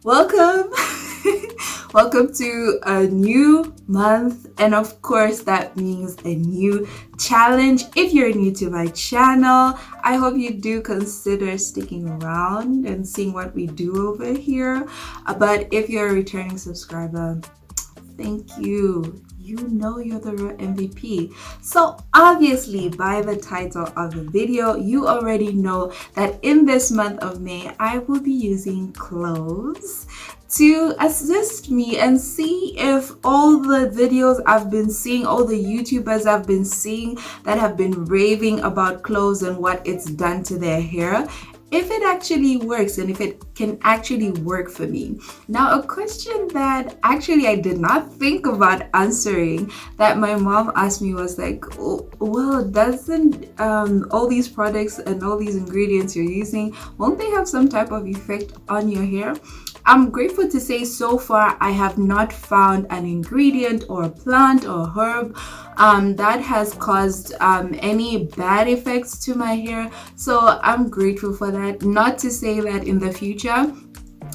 Welcome. Welcome to a new month, and of course that means a new challenge. If you're new to my channel, I hope you do consider sticking around and seeing what we do over here. But if you're a returning subscriber, thank you. You know you're the real MVP. So obviously by the title of the video, you already know that in this month of May, I will be using cloves to assist me and see if all the videos I've been seeing, all the YouTubers I've been seeing that have been raving about cloves and what it's done to their hair, if it actually works and if it can actually work for me. Now, a question that actually I did not think about answering that my mom asked me was like, oh, well, doesn't all these products and all these ingredients you're using, won't they have some type of effect on your hair? I'm grateful to say so far I have not found an ingredient or a plant or herb that has caused any bad effects to my hair. So I'm grateful for that. Not to say that in the future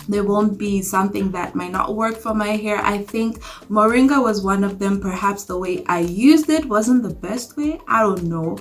there won't be something that might not work for my hair. I think moringa was one of them. Perhaps the way I used it wasn't the best way. I don't know.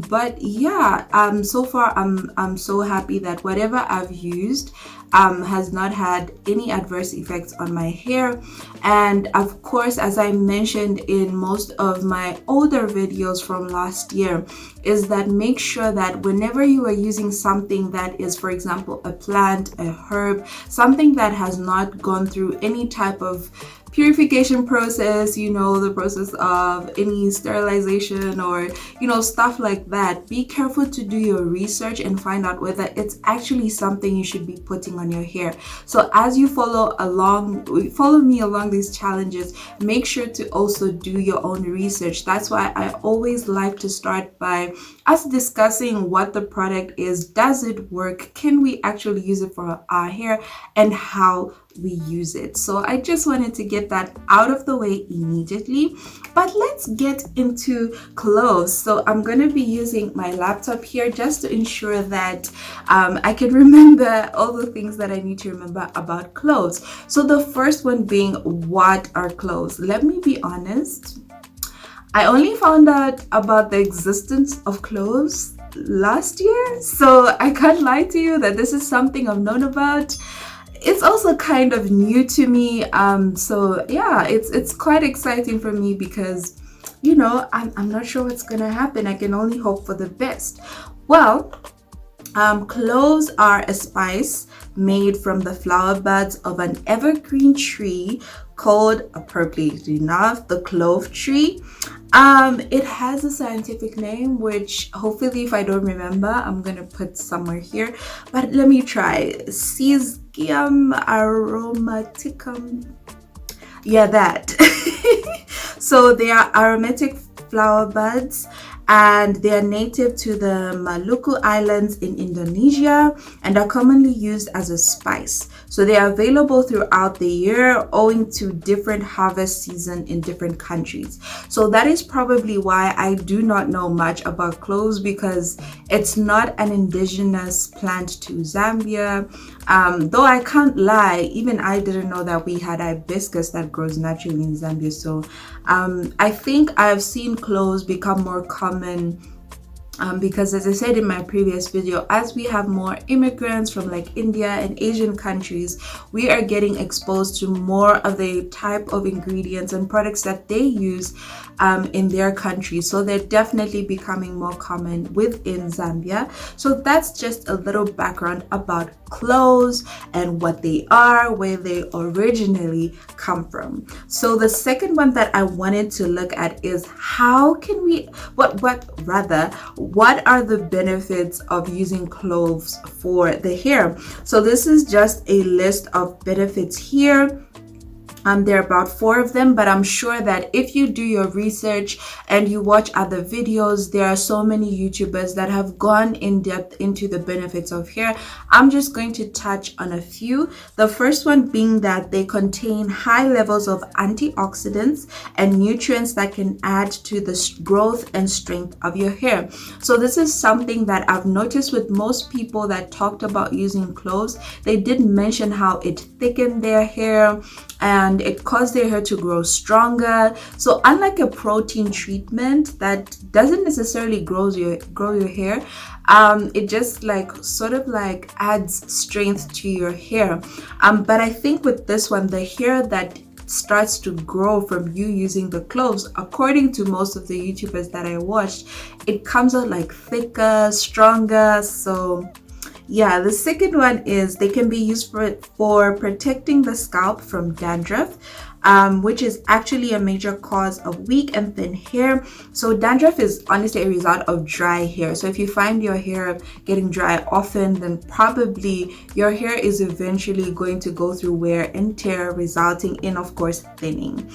But yeah, so far I'm so happy that whatever I've used has not had any adverse effects on my hair. And of course, as I mentioned in most of my older videos from last year, is that make sure that whenever you are using something that is, for example, a plant, a herb, something that has not gone through any type of purification process, the process of any sterilization or stuff like that, be careful to do your research and find out whether it's actually something you should be putting on your hair. So as you follow me along these challenges, make sure to also do your own research. That's why I always like to start by us discussing what the product is. Does it work? Can we actually use it for our hair, and how we use it? So I just wanted to get that out of the way immediately. But let's get into cloves. So I'm going to be using my laptop here just to ensure that I can remember all the things that I need to remember about cloves. So the first one being, what are cloves? Let me be honest, I only found out about the existence of cloves last year, so I can't lie to you that this is something I've known about. It's also kind of new to me, so yeah, it's quite exciting for me because I'm not sure what's gonna happen. I can only hope for the best. Well, cloves are a spice made from the flower buds of an evergreen tree called, appropriately enough, the clove tree. It has a scientific name, which hopefully, if I don't remember, I'm gonna put somewhere here, but let me try. Cesium aromaticum. Yeah, that. So they are aromatic flower buds, and they are native to the Maluku Islands in Indonesia and are commonly used as a spice. So they are available throughout the year owing to different harvest season in different countries. So that is probably why I do not know much about cloves, because it's not an indigenous plant to Zambia. Though I can't lie, even I didn't know that we had hibiscus that grows naturally in Zambia. So I think I've seen cloves become more common because, as I said in my previous video, as we have more immigrants from like India and Asian countries, we are getting exposed to more of the type of ingredients and products that they use in their country. So they're definitely becoming more common within Zambia. So that's just a little background about cloves and what they are, where they originally come from. So the second one that I wanted to look at is how can we, what are the benefits of using cloves for the hair? So this is just a list of benefits here. There are about 4 of them, but I'm sure that if you do your research and you watch other videos, there are so many YouTubers that have gone in depth into the benefits of hair. I'm just going to touch on a few. The first one being that they contain high levels of antioxidants and nutrients that can add to the growth and strength of your hair. So this is something that I've noticed with most people that talked about using cloves. They did mention how it thickened their hair and it caused their hair to grow stronger. So unlike a protein treatment that doesn't necessarily grow your hair, it just like sort of like adds strength to your hair. But I think with this one, the hair that starts to grow from you using the cloves, according to most of the YouTubers that I watched, it comes out like thicker, stronger. So yeah, the second one is they can be used for protecting the scalp from dandruff, which is actually a major cause of weak and thin hair. So dandruff is honestly a result of dry hair. So if you find your hair getting dry often, then probably your hair is eventually going to go through wear and tear, resulting in, of course, thinning.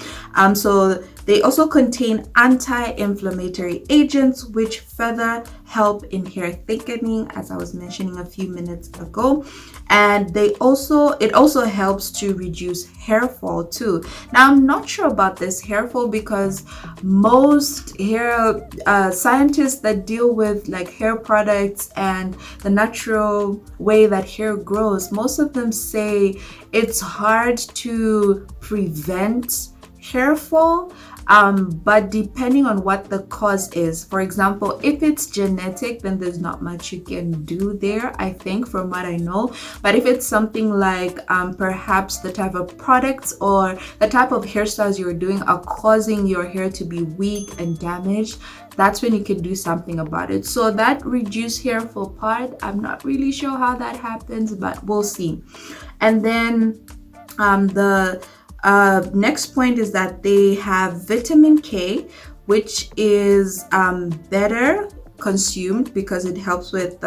So they also contain anti-inflammatory agents, which further help in hair thickening, as I was mentioning a few minutes ago. And it also helps to reduce hair fall too. Now, I'm not sure about this hair fall because most hair scientists that deal with like hair products and the natural way that hair grows, most of them say it's hard to prevent hair fall. But depending on what the cause is, for example, if it's genetic, then there's not much you can do there, I think, from what I know. But if it's something like perhaps the type of products or the type of hairstyles you're doing are causing your hair to be weak and damaged, that's when you can do something about it. So that reduced hair fall part, I'm not really sure how that happens, but we'll see. And then the next point is that they have vitamin K, which is better consumed because it helps with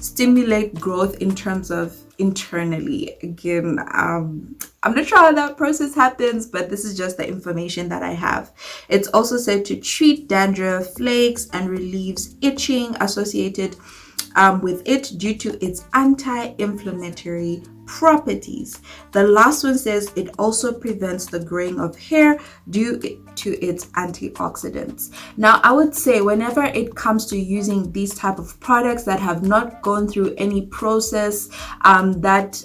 stimulate growth in terms of internally. Again, I'm not sure how that process happens, but this is just the information that I have. It's also said to treat dandruff, flakes, and relieves itching associated with it due to its anti-inflammatory properties. The last one says it also prevents the graying of hair due to its antioxidants. Now, I would say whenever it comes to using these type of products that have not gone through any process that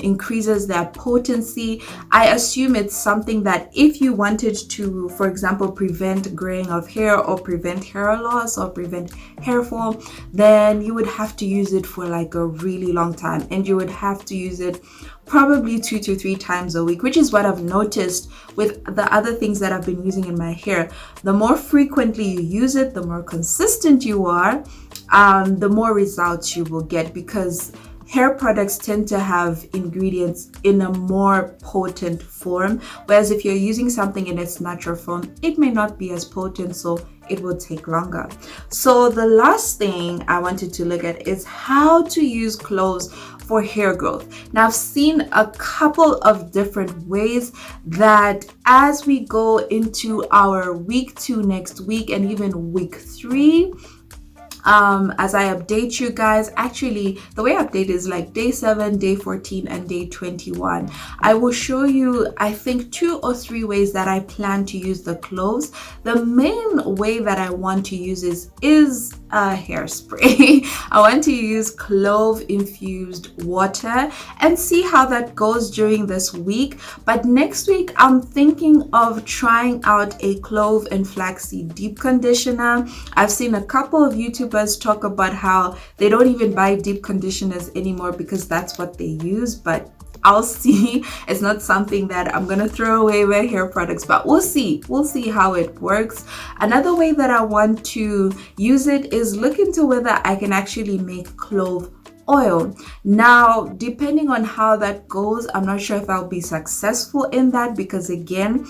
increases their potency, I assume it's something that if you wanted to, for example, prevent graying of hair or prevent hair loss or prevent hair fall, then you would have to use it for like a really long time, and you would have to use it probably 2 to 3 times a week, which is what I've noticed with the other things that I've been using in my hair. The more frequently you use it, the more consistent you are, the more results you will get, because hair products tend to have ingredients in a more potent form, whereas if you're using something in its natural form, it may not be as potent, so it will take longer. So the last thing I wanted to look at is how to use cloves for hair growth. Now, I've seen a couple of different ways that as we go into our week 2 next week and even week 3, as I update you guys, actually the way I update is like day 7, day 14, and day 21. I will show you, I think, 2 or 3 ways that I plan to use the cloves. The main way that I want to use is hairspray. I want to use clove infused water and see how that goes during this week. But next week, I'm thinking of trying out a clove and flaxseed deep conditioner. I've seen a couple of YouTubers talk about how they don't even buy deep conditioners anymore because that's what they use, but I'll see. It's not something that I'm gonna throw away my hair products, but we'll see how it works. Another way that I want to use it is look into whether I can actually make clove oil. Now, depending on how that goes, I'm not sure if I'll be successful in that, because again,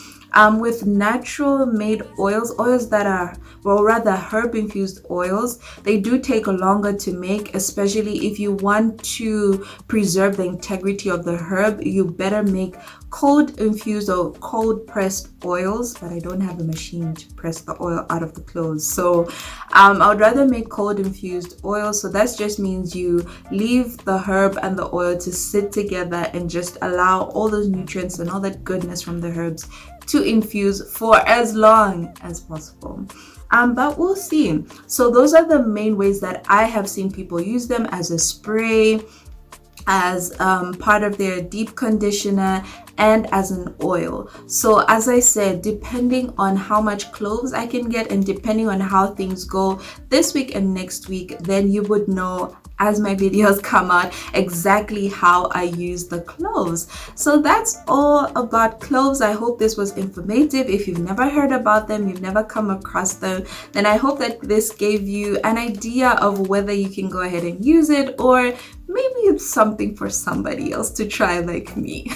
with natural made oils that are, well, rather herb infused oils, they do take longer to make, especially if you want to preserve the integrity of the herb. You better make cold infused or cold pressed oils, but I don't have a machine to press the oil out of the cloves. So I would rather make cold infused oil. So that just means you leave the herb and the oil to sit together and just allow all those nutrients and all that goodness from the herbs to infuse for as long as possible. But we'll see. So those are the main ways that I have seen people use them: as a spray, as part of their deep conditioner, and as an oil. So as I said, depending on how much cloves I can get and depending on how things go this week and next week, then you would know as my videos come out exactly how I use the cloves. So that's all about cloves. I hope this was informative. If you've never heard about them, you've never come across them, then I hope that this gave you an idea of whether you can go ahead and use it, or maybe it's something for somebody else to try like me.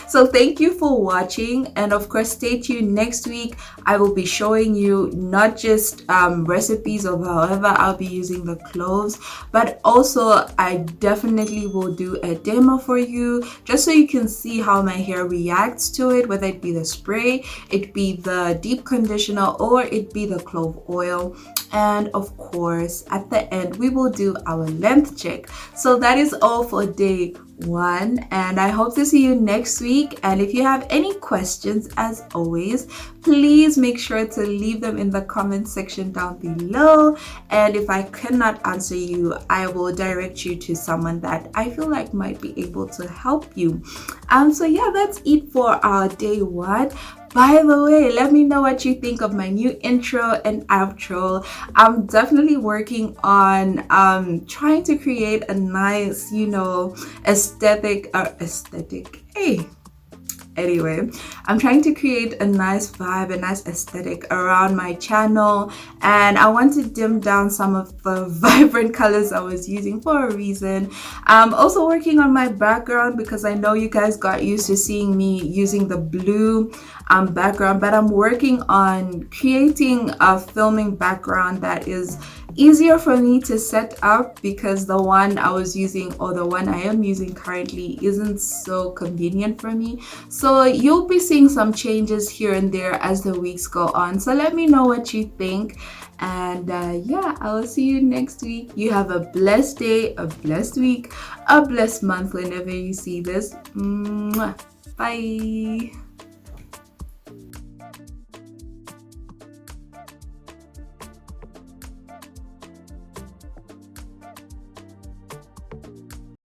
So thank you for watching, and of course stay tuned. Next week I will be showing you not just recipes of however I'll be using the cloves, but also I definitely will do a demo for you, just so you can see how my hair reacts to it, whether it be the spray, it be the deep conditioner, or it be the clove oil. And of course at the end we will do our length check. So that is all for day 1, and I hope to see you next week. And if you have any questions, as always, please make sure to leave them in the comment section down below, and if I cannot answer you, I will direct you to someone that I feel like might be able to help you. So yeah, that's it for our day 1. By the way, let me know what you think of my new intro and outro. I'm definitely working on trying to create a nice, aesthetic. Hey. Anyway, I'm trying to create a nice vibe, a nice aesthetic around my channel, and I want to dim down some of the vibrant colors I was using for a reason. I'm also working on my background because I know you guys got used to seeing me using the blue background, but I'm working on creating a filming background that is easier for me to set up, because the one I was using, or the one I am using currently, isn't so convenient for me. So you'll be seeing some changes here and there as the weeks go on. So let me know what you think. And yeah, I will see you next week. You have a blessed day, a blessed week, a blessed month whenever you see this. Mwah. Bye.